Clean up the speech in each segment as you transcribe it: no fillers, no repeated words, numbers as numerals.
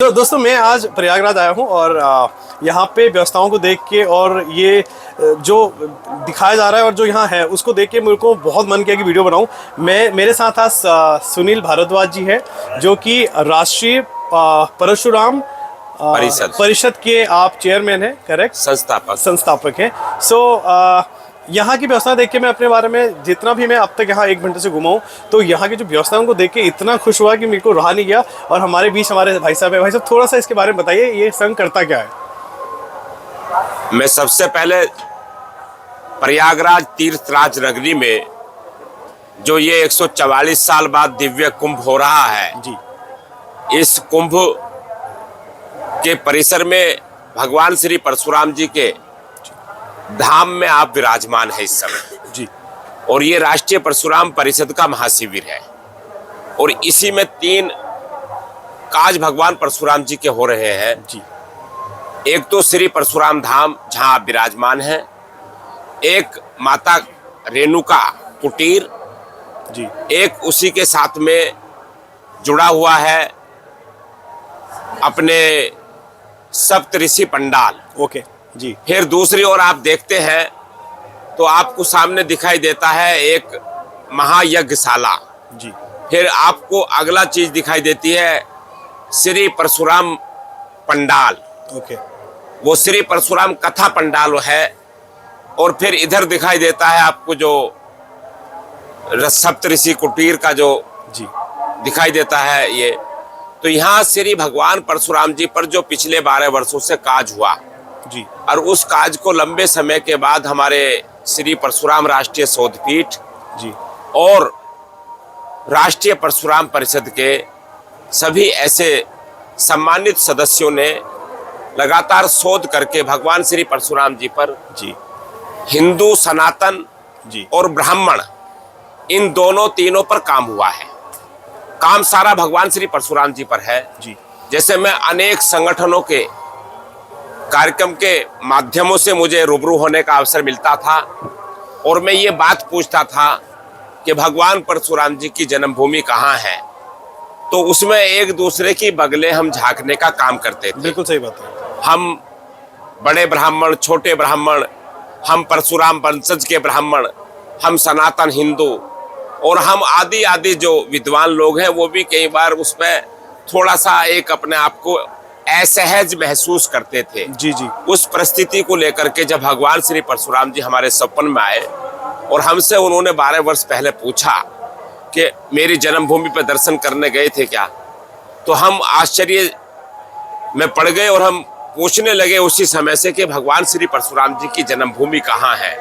तो दोस्तों मैं आज प्रयागराज आया हूँ और यहाँ पे व्यवस्थाओं को देख के और ये जो दिखाया जा रहा है और जो यहाँ है उसको देख के मेरे को बहुत मन किया कि वीडियो बनाऊँ। मेरे साथ आज सुनील भारद्वाज जी है जो कि राष्ट्रीय परशुराम परिषद के आप चेयरमैन हैं, करेक्ट? संस्थापक हैं। यहाँ की व्यवस्था देख के मैं अपने बारे में जितना भी मैं अब तक यहाँ 1 घंटे से घुमा हूँ तो यहाँ की जो व्यवस्थाओं को देख के इतना खुश हुआ कि मेरे को रहा नहीं गया। और हमारे बीच हमारे भाई साहब है। भाई साहब थोड़ा सा इसके बारे में बताइए, ये संघ करता क्या है? मैं सबसे पहले प्रयागराज तीर्थराज नगरी में जो ये 144 साल बाद दिव्य कुंभ हो रहा है जी, इस कुंभ के परिसर में भगवान श्री परशुराम जी के धाम में आप विराजमान है इस समय जी। और ये राष्ट्रीय परशुराम परिषद का महाशिविर है और इसी में 3 काज भगवान परशुराम जी के हो रहे हैं जी। एक तो श्री परशुराम धाम जहां आप विराजमान हैं, एक माता रेणुका कुटीर जी, एक उसी के साथ में जुड़ा हुआ है अपने सप्तऋषि पंडाल। ओके जी। फिर दूसरी ओर आप देखते हैं तो आपको सामने दिखाई देता है एक महायज्ञशाला जी। फिर आपको अगला चीज दिखाई देती है श्री परशुराम पंडाल। ओके, वो श्री परशुराम कथा पंडाल है। और फिर इधर दिखाई देता है आपको जो सप्तऋषि कुटीर का जो जी दिखाई देता है ये। तो यहाँ श्री भगवान परशुराम जी पर जो पिछले 12 वर्षों से काज हुआ जी, और उस काज को लंबे समय के बाद हमारे श्री परशुराम राष्ट्रीय शोधपीठ जी और राष्ट्रीय परशुराम परिषद के सभी ऐसे सम्मानित सदस्यों ने लगातार शोध करके भगवान श्री परशुराम जी पर जी, हिंदू सनातन जी और ब्राह्मण इन तीनों पर काम हुआ है। काम सारा भगवान श्री परशुराम जी पर है जी। जैसे मैं अनेक संगठनों के कार्यक्रम के माध्यमों से मुझे रूबरू होने का अवसर मिलता था और मैं ये बात पूछता था कि भगवान परशुराम जी की जन्मभूमि कहाँ है, तो उसमें एक दूसरे की बगलें हम झांकने का काम करते थे। बिल्कुल सही बात है। हम बड़े ब्राह्मण, छोटे ब्राह्मण, हम परशुराम वंशज के ब्राह्मण, हम सनातन हिंदू और हम आदि आदि जो विद्वान लोग हैं वो भी कई बार उसमें थोड़ा सा एक अपने आप को असहज महसूस करते थे। जी जी। उस परिस्थिति को लेकर के जब भगवान श्री परशुराम जी हमारे सपन में आए और हमसे उन्होंने 12 वर्ष पहले पूछा कि मेरी जन्मभूमि पर दर्शन करने गए थे क्या, तो हम आश्चर्य में पड़ गए और हम पूछने लगे उसी समय से कि भगवान श्री परशुराम जी की जन्मभूमि कहाँ है।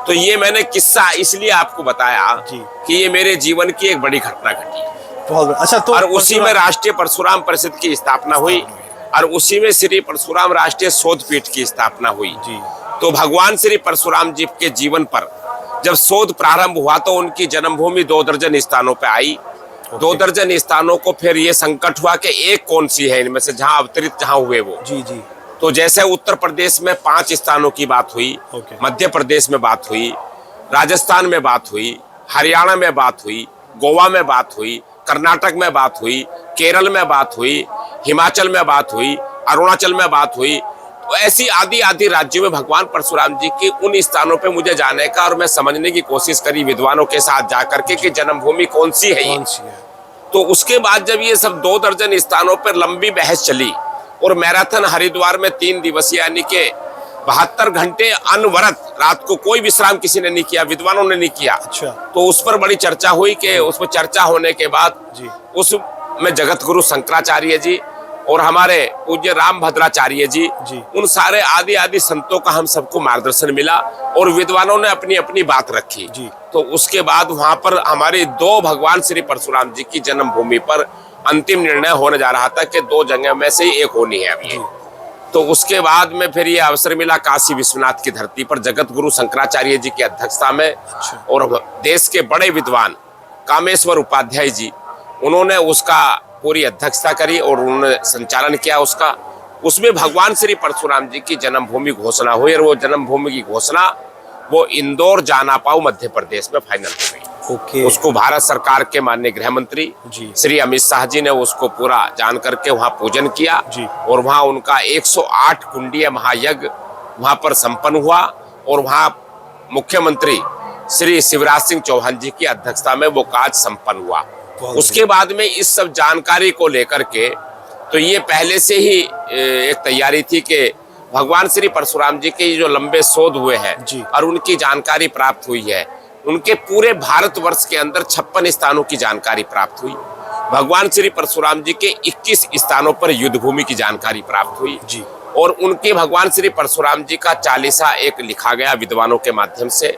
तो ये मैंने किस्सा इसलिए आपको बताया कि ये मेरे जीवन की एक बड़ी घटना घटी। बहुत अच्छा। तो और उसी में राष्ट्रीय परशुराम परिषद की स्थापना हुई और उसी में श्री परशुराम राष्ट्रीय शोधपीठ की स्थापना हुई जी। तो भगवान श्री परशुराम जी के जीवन पर जब शोध प्रारंभ हुआ तो उनकी जन्मभूमि 2 दर्जन स्थानों पे आई। 2 दर्जन स्थानों को फिर ये संकट हुआ कि एक कौन सी है इनमें से जहां अवतरित जहां हुए वो। जी जी। तो जैसे उत्तर प्रदेश में 5 स्थानों की बात हुई, मध्य प्रदेश में बात हुई, राजस्थान में बात हुई, हरियाणा में बात हुई, गोवा में बात हुई, कर्नाटक में बात हुई, केरल में बात हुई, हिमाचल में बात हुई, अरुणाचल में बात हुई। तो ऐसी आदि आदि राज्यों में भगवान परशुराम जी की उन स्थानों पे मुझे जाने का और मैं समझने की कोशिश करी विद्वानों के साथ जाकर के कि जन्मभूमि कौन सी है ये। तो उसके बाद जब ये सब 2 दर्जन स्थानों पर लंबी बहस चली और मैराथन हरिद्वार में 3 दिवसीय यानी के 72 घंटे अनवरत, रात को कोई विश्राम किसी ने नहीं किया, विद्वानों ने नहीं किया। अच्छा। तो उस पर बड़ी चर्चा हुई कि उसमें चर्चा होने के बाद उसमें जगत गुरु शंकराचार्य जी और हमारे पूज्य राम भद्राचार्य जी, उन सारे आदि आदि संतों का हम सबको मार्गदर्शन मिला और विद्वानों ने अपनी अपनी बात रखी। तो उसके बाद वहां पर हमारे 2 भगवान श्री परशुराम जी की जन्मभूमि पर अंतिम निर्णय होने जा रहा था कि 2 जगह में से ही एक होनी है अभी। तो उसके बाद में फिर ये अवसर मिला काशी विश्वनाथ की धरती पर जगत गुरु शंकराचार्य जी की अध्यक्षता में और देश के बड़े विद्वान कामेश्वर उपाध्याय जी, उन्होंने उसका पूरी अध्यक्षता करी और उन्होंने संचालन किया उसका। उसमें भगवान श्री परशुराम जी की जन्मभूमि घोषणा हुई और वो जन्मभूमि की घोषणा वो इंदौर जानापाऊ मध्य प्रदेश में फाइनल हो गई। ओके। उसको भारत सरकार के माननीय गृह मंत्री जी। श्री अमित शाह जी ने उसको पूरा जान करके वहाँ पूजन किया जी। और वहाँ उनका 108 कुंडीय महायज्ञ वहाँ पर संपन्न हुआ और वहाँ मुख्यमंत्री श्री शिवराज सिंह चौहान जी की अध्यक्षता में वो कार्य संपन्न हुआ। उसके बाद में इस सब जानकारी को लेकर के तो ये पहले से ही एक तैयारी थी कि भगवान श्री परशुराम जी के जो लंबे शोध हुए हैं और उनकी जानकारी प्राप्त हुई है, उनके पूरे भारतवर्ष के अंदर 56 स्थानों की जानकारी प्राप्त हुई। भगवान श्री परशुराम जी के 21 स्थानों पर युद्ध भूमि की जानकारी प्राप्त हुई जी। और उनके भगवान श्री परशुराम जी का चालीसा एक लिखा गया विद्वानों के माध्यम से।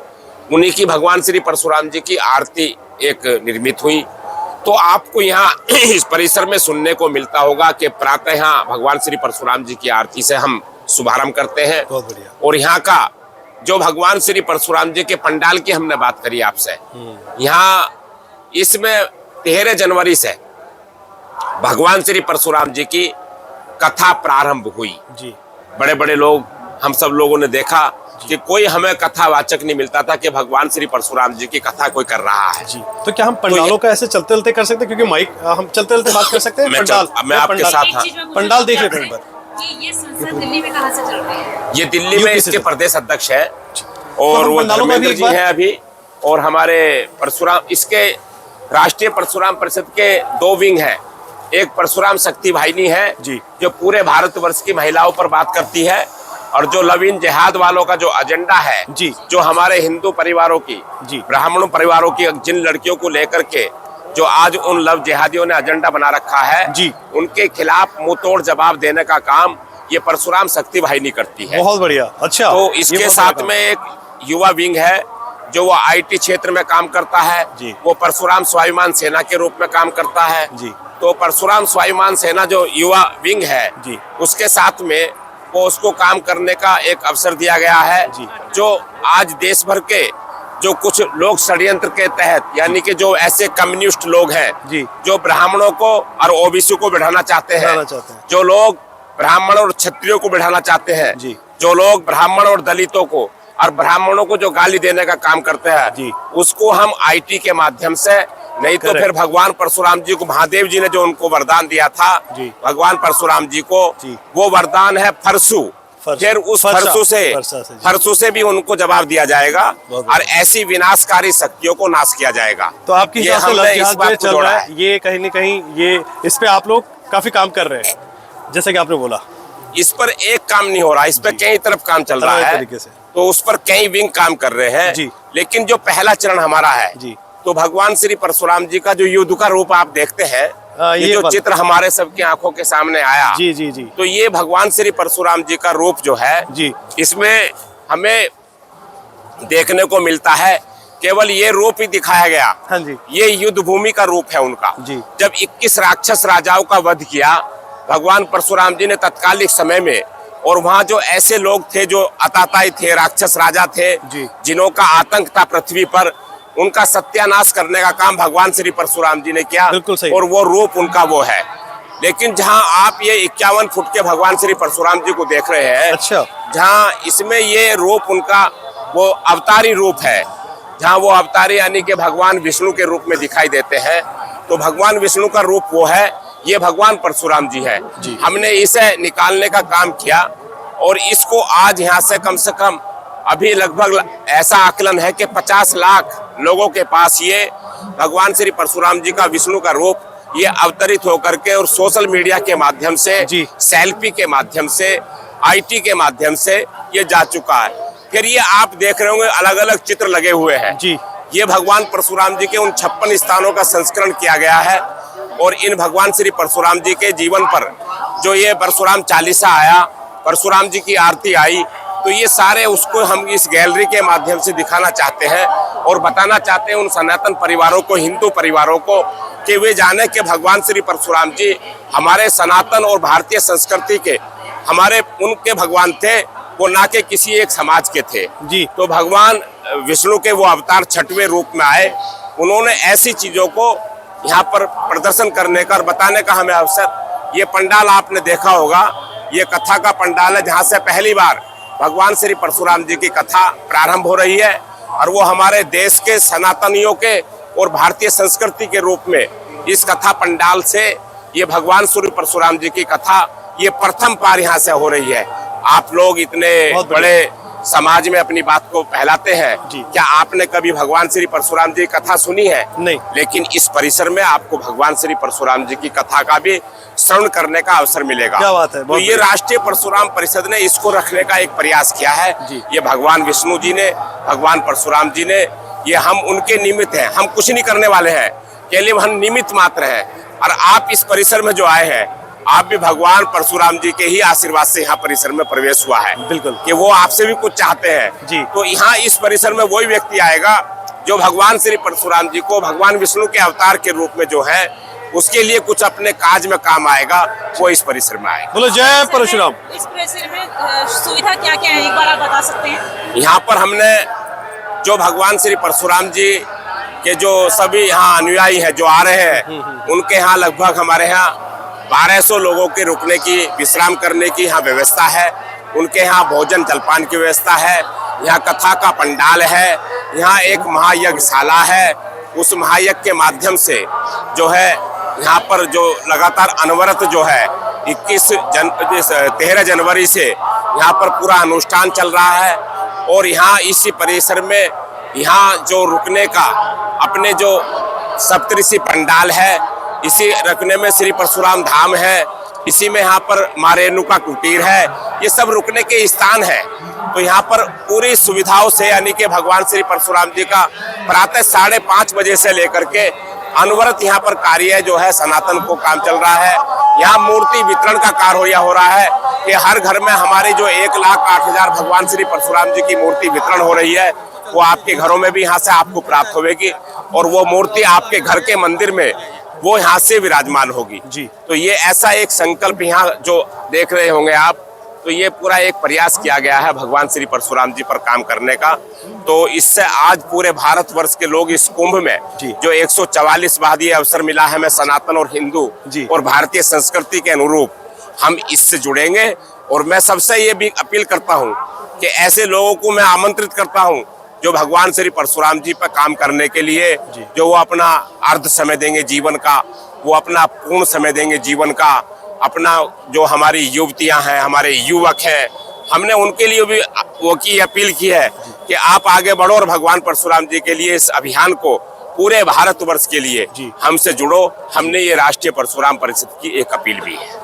उन्हीं की भगवान श्री परशुराम जी की आरती एक निर्मित हुई। तो आपको यहाँ इस परिसर में सुनने को मिलता होगा कि प्रातः यहाँ भगवान श्री परशुराम जी की आरती से हम शुभारंभ करते हैं। बहुत बढ़िया। और यहाँ का जो भगवान श्री परशुराम जी के पंडाल की हमने बात करी आपसे, यहाँ इसमें 13 जनवरी से भगवान श्री परशुराम जी की कथा प्रारंभ हुई जी। बड़े बड़े लोग, हम सब लोगों ने देखा कि कोई हमें कथावाचक नहीं मिलता था कि भगवान श्री परशुराम जी की कथा कोई कर रहा है जी। तो क्या हम पंडालों का ऐसे चलते चलते कर सकते हैं, क्योंकि माइक हम चलते चलते बात कर सकते हैं? मैं आपके साथ हाँ। पंडाल देख लेते हैं एक बार। ये संसद दिल्ली में कहाँ से चल रही है? ये दिल्ली में इसके प्रदेश अध्यक्ष है और तो वो धर्मेंद्र जी हैं अभी, और हमारे परशुराम इसके राष्ट्रीय परशुराम परिषद के 2 विंग हैं। एक परशुराम शक्ति वाहिनी है जी, जो पूरे भारतवर्ष की महिलाओं पर बात करती है, और जो लव इन जिहाद वालों का जो एजेंडा है जी, जो हमारे हिंदू परिवारों की जी, ब्राह्मणों परिवारों की जिन लड़कियों को लेकर के जो आज उन लव जिहादियों ने एजेंडा बना रखा है जी, उनके खिलाफ मुंह तोड़ जवाब देने का काम ये परशुराम शक्ति वाहिनी करती है। बहुत बढ़िया। अच्छा, तो इसके साथ में एक युवा विंग है जो वो IT क्षेत्र में काम करता है जी। वो परशुराम स्वाभिमान सेना के रूप में काम करता है जी। तो परशुराम स्वाभिमान सेना जो युवा विंग है जी, उसके साथ में वो उसको काम करने का एक अवसर दिया गया है जी। जो आज देश भर के जो कुछ लोग षड्यंत्र के तहत, यानी कि जो ऐसे कम्युनिस्ट लोग हैं जी, जो ब्राह्मणों को और OBC को बढ़ाना चाहते हैं, जो लोग ब्राह्मण और क्षत्रियों को बढ़ाना चाहते हैं जी, जो लोग ब्राह्मण और दलितों को और ब्राह्मणों को जो गाली देने का काम करते हैं, उसको हम IT के माध्यम से, नहीं तो फिर भगवान परशुराम जी को महादेव जी ने जो उनको वरदान दिया था भगवान परशुराम जी को, वो वरदान है फरसु। फिर उस फरसु से भी उनको जवाब दिया जाएगा और ऐसी विनाशकारी शक्तियों को नाश किया जाएगा। तो आपकी हिसाब से लव जिहाद चल रहा है, ये कहीं न कहीं ये इस पे आप लोग काफी काम कर रहे हैं, जैसे कि आपने बोला। इस पर एक काम नहीं हो रहा, इस पर कई तरफ काम चल रहा है, तो उस पर कई विंग काम कर रहे हैं। लेकिन जो पहला चरण हमारा है तो भगवान श्री परशुराम जी का जो युद्ध का रूप आप देखते हैं, ये जो चित्र हमारे सबकी आंखों के सामने आया, जी जी जी, तो ये भगवान श्री परशुराम जी का रूप जो है जी, इसमें हमें देखने को मिलता है केवल ये रूप ही दिखाया गया। हाँ जी। ये युद्ध भूमि का रूप है उनका जी। जब 21 राक्षस राजाओं का वध किया भगवान परशुराम जी ने तत्कालिक समय में, और वहाँ जो ऐसे लोग थे जो अताताई थे, राक्षस राजा थे जिन्हों का आतंक था पृथ्वी पर, उनका सत्यानाश करने का काम भगवान श्री परशुराम जी ने किया और वो रूप उनका वो है। लेकिन जहाँ आप ये 51 फुट के भगवान श्री परशुराम जी को देख रहे हैं, अच्छा, जहाँ इसमें ये रूप उनका वो अवतारी रूप है, जहाँ वो अवतारी यानी कि भगवान विष्णु के रूप में दिखाई देते हैं, तो भगवान विष्णु का रूप वो है, ये भगवान परशुराम जी है। हमने इसे निकालने का काम किया और इसको आज यहाँ से कम अभी लगभग ऐसा आकलन है कि 50 लाख लोगों के पास ये भगवान श्री परशुराम जी का विष्णु का रूप ये अवतरित होकर के और सोशल मीडिया के माध्यम से, सेल्फी के माध्यम से, IT के माध्यम से ये जा चुका है। फिर ये आप देख रहे होंगे अलग अलग चित्र लगे हुए हैं जी। ये भगवान परशुराम जी के उन 56 स्थानों का संस्करण किया गया है और इन भगवान श्री परशुराम जी के जीवन पर जो ये परशुराम चालीसा आया, परशुराम जी की आरती आई, तो ये सारे उसको हम इस गैलरी के माध्यम से दिखाना चाहते हैं और बताना चाहते हैं उन सनातन परिवारों को, हिंदू परिवारों को, कि वे जाने कि भगवान श्री परशुराम जी हमारे सनातन और भारतीय संस्कृति के हमारे उनके भगवान थे, वो ना के किसी एक समाज के थे जी। तो भगवान विष्णु के वो अवतार 6वें रूप में आए, उन्होंने ऐसी चीजों को यहाँ पर प्रदर्शन करने का और बताने का हमें अवसर। ये पंडाल आपने देखा होगा, ये कथा का पंडाल है जहाँ से पहली बार भगवान श्री परशुराम जी की कथा प्रारंभ हो रही है और वो हमारे देश के सनातनियों के और भारतीय संस्कृति के रूप में इस कथा पंडाल से ये भगवान सूर्य परशुराम जी की कथा ये प्रथम पार यहाँ से हो रही है। आप लोग इतने बड़े समाज में अपनी बात को फैलाते हैं, क्या आपने कभी भगवान श्री परशुराम जी की कथा सुनी है? नहीं। लेकिन इस परिसर में आपको भगवान श्री परशुराम जी की कथा का भी श्रवण करने का अवसर मिलेगा। क्या बात है, तो ये राष्ट्रीय परशुराम परिषद ने इसको रखने का एक प्रयास किया है। ये भगवान विष्णु जी ने, भगवान परशुराम जी ने, ये हम उनके निमित्त हैं, हम कुछ नहीं करने वाले हैं, केवल हम निमित्त मात्र हैं। और आप इस परिसर में जो आए हैं, आप भी भगवान परशुराम जी के ही आशीर्वाद से यहाँ परिसर में प्रवेश हुआ है। बिल्कुल, कि वो आपसे भी कुछ चाहते हैं जी। तो यहाँ इस परिसर में वही व्यक्ति आएगा जो भगवान श्री परशुराम जी को भगवान विष्णु के अवतार के रूप में जो है उसके लिए कुछ अपने काज में काम आएगा, वो इस परिसर में आएगा। बोलो जय परशुराम। इस परिसर में सुविधा क्या क्या है, एक बार आप बता सकते हैं? यहाँ पर हमने जो भगवान श्री परशुराम जी के जो सभी यहाँ अनुयायी हैं जो आ रहे हैं, उनके यहाँ लगभग हमारे यहाँ 1200 लोगों के रुकने की, विश्राम करने की यहाँ व्यवस्था है। उनके यहाँ भोजन जलपान की व्यवस्था है। यहाँ कथा का पंडाल है। यहाँ एक महायज्ञशाला है। उस महायज्ञ के माध्यम से जो है यहाँ पर जो लगातार अनवरत जो है 13 जनवरी से यहाँ पर पूरा अनुष्ठान चल रहा है। और यहाँ इसी परिसर में यहाँ जो रुकने का अपने जो सप्तऋषि पंडाल है, इसी रखने में श्री परशुराम धाम है, इसी में यहाँ पर मारेनु का कुटीर है, ये सब रुकने के स्थान है। तो यहाँ पर पूरी सुविधाओं से यानी कि भगवान श्री परशुराम जी का प्रातः 5:30 बजे से लेकर के अनवरत यहाँ पर कार्य जो है सनातन को काम चल रहा है। यहाँ मूर्ति वितरण का कार्य हो रहा है कि हर घर में हमारी जो 1,08,000 भगवान श्री परशुराम जी की मूर्ति वितरण हो रही है, वो आपके घरों में भी यहाँ से आपको प्राप्त होगी और वो मूर्ति आपके घर के मंदिर में वो यहाँ से विराजमान होगी जी। तो ये ऐसा एक संकल्प यहाँ जो देख रहे होंगे आप, तो ये पूरा एक प्रयास किया गया है भगवान श्री परशुराम जी पर काम करने का। तो इससे आज पूरे भारतवर्ष के लोग इस कुंभ में जो 144 बाद ये अवसर मिला है, मैं सनातन और हिंदू और भारतीय संस्कृति के अनुरूप हम इससे जुड़ेंगे। और मैं सबसे ये भी अपील करता हूँ कि ऐसे लोगों को मैं आमंत्रित करता हूँ जो भगवान श्री परशुराम जी पर काम करने के लिए जो वो अपना अर्ध समय देंगे जीवन का, वो अपना पूर्ण समय देंगे जीवन का, अपना जो हमारी युवतियां हैं, हमारे युवक हैं, हमने उनके लिए भी वो की अपील की है कि आप आगे बढ़ो और भगवान परशुराम जी के लिए इस अभियान को पूरे भारतवर्ष के लिए हमसे जुड़ो। हमने ये राष्ट्रीय परशुराम परिषद की एक अपील भी है।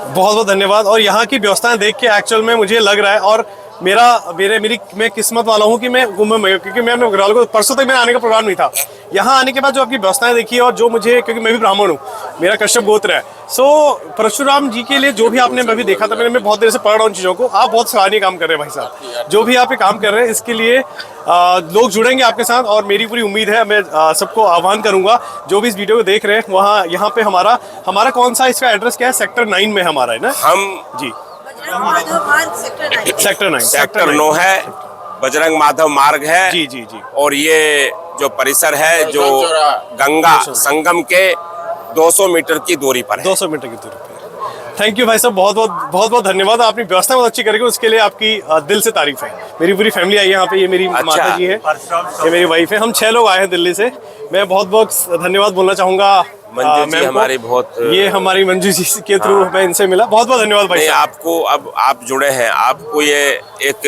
बहुत बहुत धन्यवाद। और यहाँ की व्यवस्थाएं देख के एक्चुअल में मुझे लग रहा है, और मैं किस्मत वाला हूँ कि मैं कुंभ में, क्योंकि मैं अपने घरवालों को परसों तक मेरा आने का प्रोग्राम नहीं था। यहाँ आने के बाद जो आपकी व्यवस्थाएं देखी और जो मुझे, क्योंकि मैं भी ब्राह्मण हूँ, मेरा कश्यप गोत्र है, सो परशुराम जी के लिए जो भी आपने अभी देखा था, मैं बहुत देर से पढ़ रहा हूँ चीज़ों को। आप बहुत सराहनीय काम कर रहे हैं भाई साहब, जो भी आप ये काम कर रहे हैं इसके लिए लोग जुड़ेंगे आपके साथ और मेरी पूरी उम्मीद है। मैं सबको आह्वान करूंगा जो भी इस वीडियो को देख रहे हैं, वहाँ यहाँ पे हमारा कौन सा इसका एड्रेस क्या है? सेक्टर 9 में हमारा है ना? हम जी सेक्टर 9 है, बजरंग माधव मार्ग है जी जी जी। और ये जो परिसर है जो गंगा संगम के 200 मीटर की दूरी पर है। 200 मीटर की दूरी पर। थैंक यू भाई साहब, बहुत बहुत धन्यवाद। आपने व्यवस्था बहुत अच्छी करेंगे, उसके लिए आपकी दिल से तारीफ है। मेरी पूरी फैमिली आई है यहाँ पे, ये मेरी माता जी है, ये मेरी वाइफ है, हम 6 लोग आए हैं दिल्ली से। मैं बहुत बहुत धन्यवाद बोलना चाहूंगा मंजू जी हमारी बहुत, ये हमारी मंजू जी के थ्रू मैं इनसे मिला। बहुत बहुत धन्यवाद भाई। आपको अब आप जुड़े हैं, आपको ये एक